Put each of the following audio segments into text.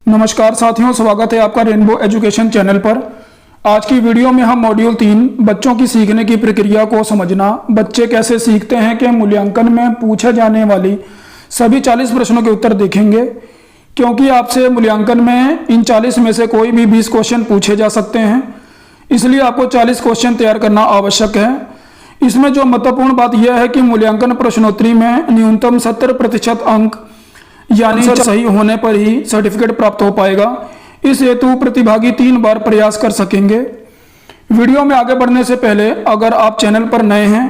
नमस्कार साथियों, स्वागत है आपका रेनबो एजुकेशन चैनल पर। आज की वीडियो में हम मॉड्यूल 3 बच्चों की सीखने की प्रक्रिया को समझना, बच्चे कैसे सीखते हैं के मूल्यांकन में पूछे जाने वाली सभी 40 प्रश्नों के उत्तर देखेंगे। क्योंकि आपसे मूल्यांकन में इन 40 में से कोई भी 20 क्वेश्चन पूछे जा सकते हैं, इसलिए आपको 40 क्वेश्चन तैयार करना आवश्यक है। इसमें जो महत्वपूर्ण बात यह है कि मूल्यांकन प्रश्नोत्तरी में न्यूनतम 70% अंक यानी सही होने पर ही सर्टिफिकेट प्राप्त हो पाएगा। इस हेतु प्रतिभागी 3 बार प्रयास कर सकेंगे। वीडियो में आगे बढ़ने से पहले अगर आप चैनल पर नए हैं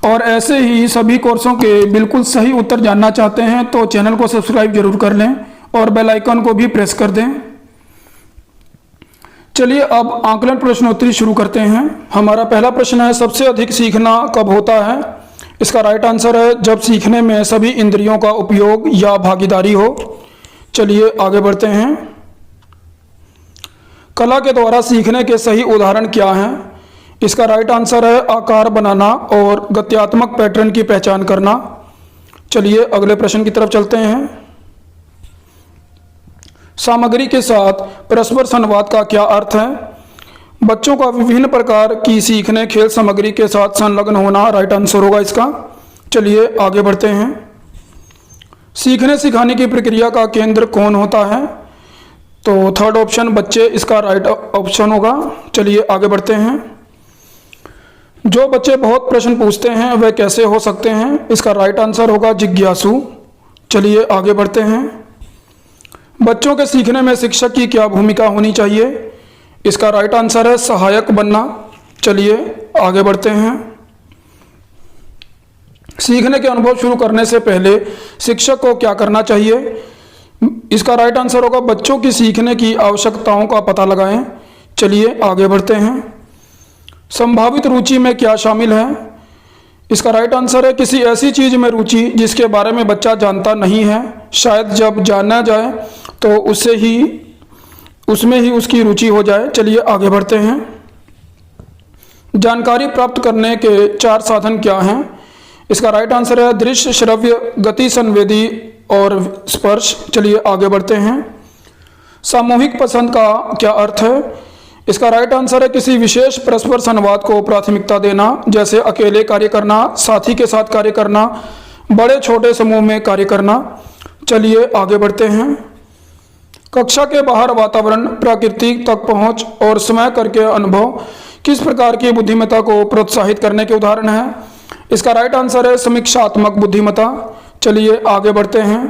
और ऐसे ही सभी कोर्सों के बिल्कुल सही उत्तर जानना चाहते हैं तो चैनल को सब्सक्राइब जरूर कर लें और बेल आइकन को भी प्रेस कर दें। चलिए अब आकलन प्रश्नोत्तरी शुरू करते हैं। हमारा पहला प्रश्न है, सबसे अधिक सीखना कब होता है? इसका राइट आंसर है जब सीखने में सभी इंद्रियों का उपयोग या भागीदारी हो। चलिए आगे बढ़ते हैं। कला के द्वारा सीखने के सही उदाहरण क्या हैं? इसका राइट आंसर है आकार बनाना और गत्यात्मक पैटर्न की पहचान करना। चलिए अगले प्रश्न की तरफ चलते हैं। सामग्री के साथ परस्पर संवाद का क्या अर्थ है? बच्चों का विभिन्न प्रकार की सीखने खेल सामग्री के साथ संलग्न होना राइट आंसर होगा इसका। चलिए आगे बढ़ते हैं। सीखने सिखाने की प्रक्रिया का केंद्र कौन होता है? तो थर्ड ऑप्शन बच्चे इसका राइट ऑप्शन होगा। चलिए आगे बढ़ते हैं। जो बच्चे बहुत प्रश्न पूछते हैं वे कैसे हो सकते हैं? इसका राइट आंसर होगा जिज्ञासु। चलिए आगे बढ़ते हैं। बच्चों के सीखने में शिक्षक की क्या भूमिका होनी चाहिए? इसका राइट आंसर है सहायक बनना। चलिए आगे बढ़ते हैं। सीखने के अनुभव शुरू करने से पहले शिक्षक को क्या करना चाहिए? इसका राइट आंसर होगा बच्चों की सीखने की आवश्यकताओं का पता लगाएं। चलिए आगे बढ़ते हैं। संभावित रुचि में क्या शामिल है? इसका राइट आंसर है किसी ऐसी चीज में रुचि जिसके बारे में बच्चा जानता नहीं है, शायद जब जाना जाए तो उसमें ही उसकी रुचि हो जाए। चलिए आगे बढ़ते हैं। जानकारी प्राप्त करने के 4 साधन क्या हैं? इसका राइट आंसर है दृश्य, श्रव्य, गति संवेदी और स्पर्श। चलिए आगे बढ़ते हैं। सामूहिक पसंद का क्या अर्थ है? इसका राइट आंसर है किसी विशेष परस्पर संवाद को प्राथमिकता देना, जैसे अकेले कार्य करना, साथी के साथ कार्य करना, बड़े छोटे समूह में कार्य करना। चलिए आगे बढ़ते हैं। कक्षा के बाहर वातावरण, प्रकृति तक पहुंच और समय करके अनुभव किस प्रकार की बुद्धिमत्ता को प्रोत्साहित करने के उदाहरण हैं? इसका राइट आंसर है समीक्षात्मक बुद्धिमत्ता। चलिए आगे बढ़ते हैं।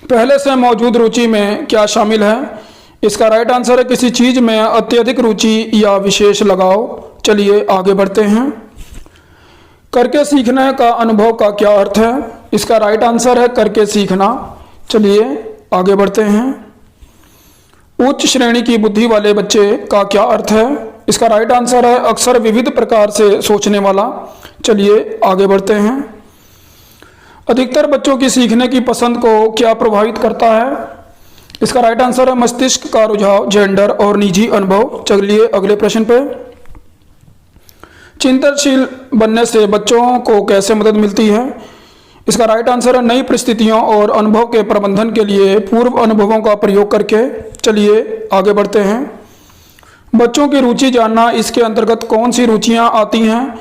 पहले से मौजूद रुचि में क्या शामिल है? इसका राइट आंसर है किसी चीज में अत्यधिक रुचि या विशेष लगाव। चलिए आगे बढ़ते हैं। करके सीखने का अनुभव का क्या अर्थ है? इसका राइट आंसर है करके सीखना। चलिए आगे बढ़ते हैं। उच्च श्रेणी की बुद्धि वाले बच्चे का क्या अर्थ है? इसका राइट आंसर है अक्सर विविध प्रकार से सोचने वाला। चलिए आगे बढ़ते हैं। अधिकतर बच्चों की सीखने की पसंद को क्या प्रभावित करता है? इसका राइट आंसर है मस्तिष्क का रुझाव, जेंडर और निजी अनुभव। चलिए अगले प्रश्न पे। चिंतनशील बनने से बच्चों को कैसे मदद मिलती है? इसका राइट आंसर है नई परिस्थितियों और अनुभव के प्रबंधन के लिए पूर्व अनुभवों का प्रयोग करके। चलिए आगे बढ़ते हैं। बच्चों की रुचि जानना, इसके अंतर्गत कौन सी रुचियां आती हैं?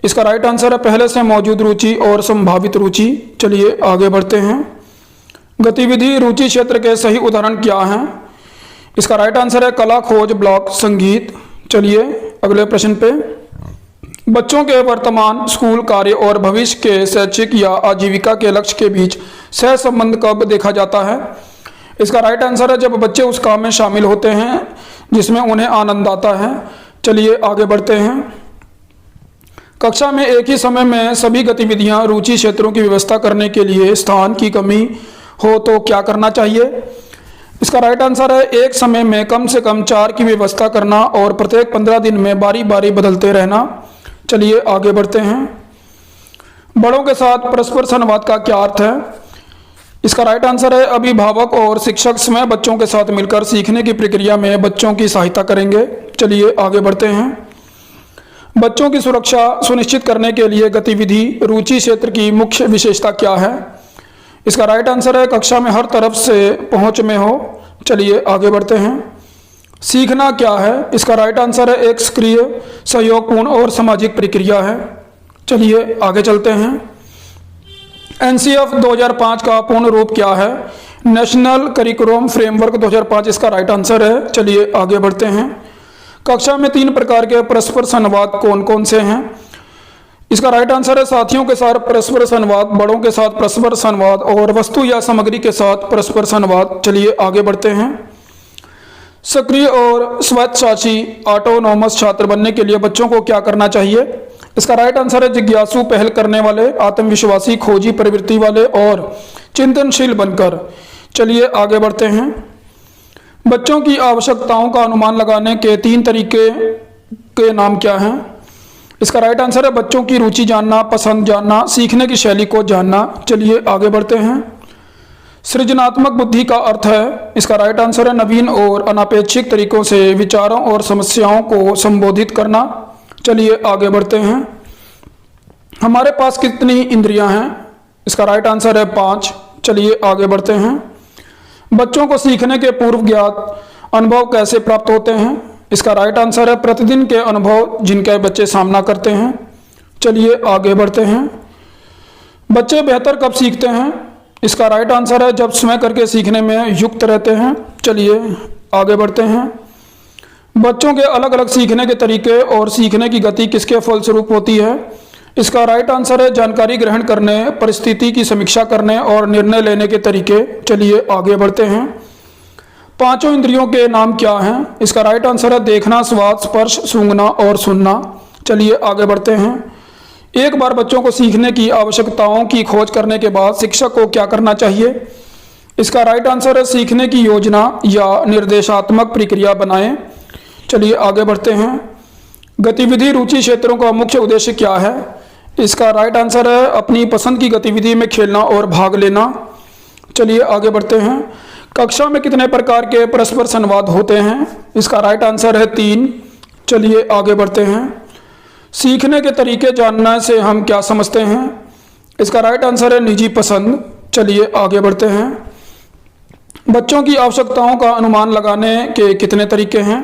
इसका राइट आंसर है पहले से मौजूद रुचि और संभावित रुचि। चलिए आगे बढ़ते हैं। गतिविधि रुचि क्षेत्र के सही उदाहरण क्या हैं? इसका राइट आंसर है कला, खोज, ब्लॉक, संगीत। चलिए अगले प्रश्न पे। बच्चों के वर्तमान स्कूल कार्य और भविष्य के शैक्षिक या आजीविका के लक्ष्य के बीच सह संबंध कब देखा जाता है? इसका राइट आंसर है जब बच्चे उस काम में शामिल होते हैं जिसमें उन्हें आनंद आता है। चलिए आगे बढ़ते हैं। कक्षा में एक ही समय में सभी गतिविधियां, रुचि क्षेत्रों की व्यवस्था करने के लिए स्थान की कमी हो तो क्या करना चाहिए? इसका राइट आंसर है एक समय में कम से कम 4 की व्यवस्था करना और प्रत्येक 15 दिन में बारी बारी बदलते रहना। चलिए आगे बढ़ते हैं। बड़ों के साथ परस्पर संवाद का क्या अर्थ है? इसका राइट आंसर है अभिभावक और शिक्षक स्वयं बच्चों के साथ मिलकर सीखने की प्रक्रिया में बच्चों की सहायता करेंगे। चलिए आगे बढ़ते हैं। बच्चों की सुरक्षा सुनिश्चित करने के लिए गतिविधि रुचि क्षेत्र की मुख्य विशेषता क्या है? इसका राइट आंसर है कक्षा में हर तरफ से पहुंच में हो। चलिए आगे बढ़ते हैं। सीखना क्या है? इसका राइट आंसर है एक सक्रिय, सहयोगपूर्ण और सामाजिक प्रक्रिया है। चलिए आगे चलते हैं। एनसीएफ 2005 का पूर्ण रूप क्या है? नेशनल करिकुलम फ्रेमवर्क 2005 इसका राइट आंसर है। चलिए आगे बढ़ते हैं। कक्षा में 3 प्रकार के परस्पर संवाद कौन कौन से हैं? इसका राइट आंसर है साथियों के साथ परस्पर संवाद, बड़ों के साथ परस्पर संवाद और वस्तु या सामग्री के साथ परस्पर संवाद। चलिए आगे बढ़ते हैं। सक्रिय और स्वैच्छासी ऑटोनॉमस छात्र बनने के लिए बच्चों को क्या करना चाहिए? इसका राइट आंसर है जिज्ञासु, पहल करने वाले, आत्मविश्वासी, खोजी प्रवृत्ति वाले और चिंतनशील बनकर। चलिए आगे बढ़ते हैं। बच्चों की आवश्यकताओं का अनुमान लगाने के 3 तरीके के नाम क्या हैं? इसका राइट आंसर है बच्चों की रुचि जानना, पसंद जानना, सीखने की शैली को जानना। चलिए आगे बढ़ते हैं। सृजनात्मक बुद्धि का अर्थ है, इसका राइट आंसर है नवीन और अनपेक्षित तरीकों से विचारों और समस्याओं को संबोधित करना। चलिए आगे बढ़ते हैं। हमारे पास कितनी इंद्रियां हैं? इसका राइट आंसर है 5। चलिए आगे बढ़ते हैं। बच्चों को सीखने के पूर्व ज्ञात अनुभव कैसे प्राप्त होते हैं? इसका राइट आंसर है प्रतिदिन के अनुभव जिनके बच्चे सामना करते हैं। चलिए आगे बढ़ते हैं। बच्चे बेहतर कब सीखते हैं? इसका राइट आंसर है जब स्वयं करके सीखने में युक्त रहते हैं। चलिए आगे बढ़ते हैं। बच्चों के अलग अलग सीखने के तरीके और सीखने की गति किसके फलस्वरूप होती है? इसका राइट आंसर है जानकारी ग्रहण करने, परिस्थिति की समीक्षा करने और निर्णय लेने के तरीके। चलिए आगे बढ़ते हैं। 5 इंद्रियों के नाम क्या हैं? इसका राइट आंसर है देखना, स्वाद, स्पर्श, सूंघना और सुनना। चलिए आगे बढ़ते हैं। एक बार बच्चों को सीखने की आवश्यकताओं की खोज करने के बाद शिक्षक को क्या करना चाहिए? इसका राइट आंसर है सीखने की योजना या निर्देशात्मक प्रक्रिया बनाएं। चलिए आगे बढ़ते हैं। गतिविधि रुचि क्षेत्रों का मुख्य उद्देश्य क्या है? इसका राइट आंसर है अपनी पसंद की गतिविधि में खेलना और भाग लेना। चलिए आगे बढ़ते हैं। कक्षा में कितने प्रकार के परस्पर संवाद होते हैं? इसका राइट आंसर है 3। चलिए आगे बढ़ते हैं। सीखने के तरीके जानने से हम क्या समझते हैं? इसका राइट आंसर है निजी पसंद। चलिए आगे बढ़ते हैं। बच्चों की आवश्यकताओं का अनुमान लगाने के कितने तरीके हैं?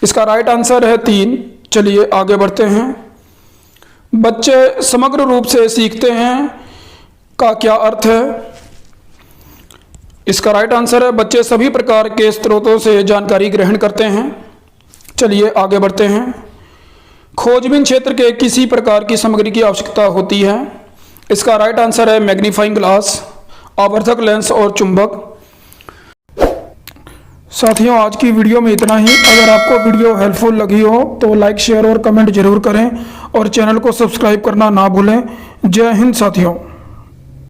इसका राइट आंसर है 3। चलिए आगे बढ़ते हैं। बच्चे समग्र रूप से सीखते हैं का क्या अर्थ है? इसका राइट आंसर है बच्चे सभी प्रकार के स्रोतों से जानकारी ग्रहण करते हैं। चलिए आगे बढ़ते हैं। खोजबीन क्षेत्र के किसी प्रकार की सामग्री की आवश्यकता होती है? इसका राइट आंसर है मैग्नीफाइंग ग्लास, आवर्धक लेंस और चुंबक। साथियों आज की वीडियो में इतना ही। अगर आपको वीडियो हेल्पफुल लगी हो तो लाइक, शेयर और कमेंट जरूर करें और चैनल को सब्सक्राइब करना ना भूलें। जय हिंद साथियों।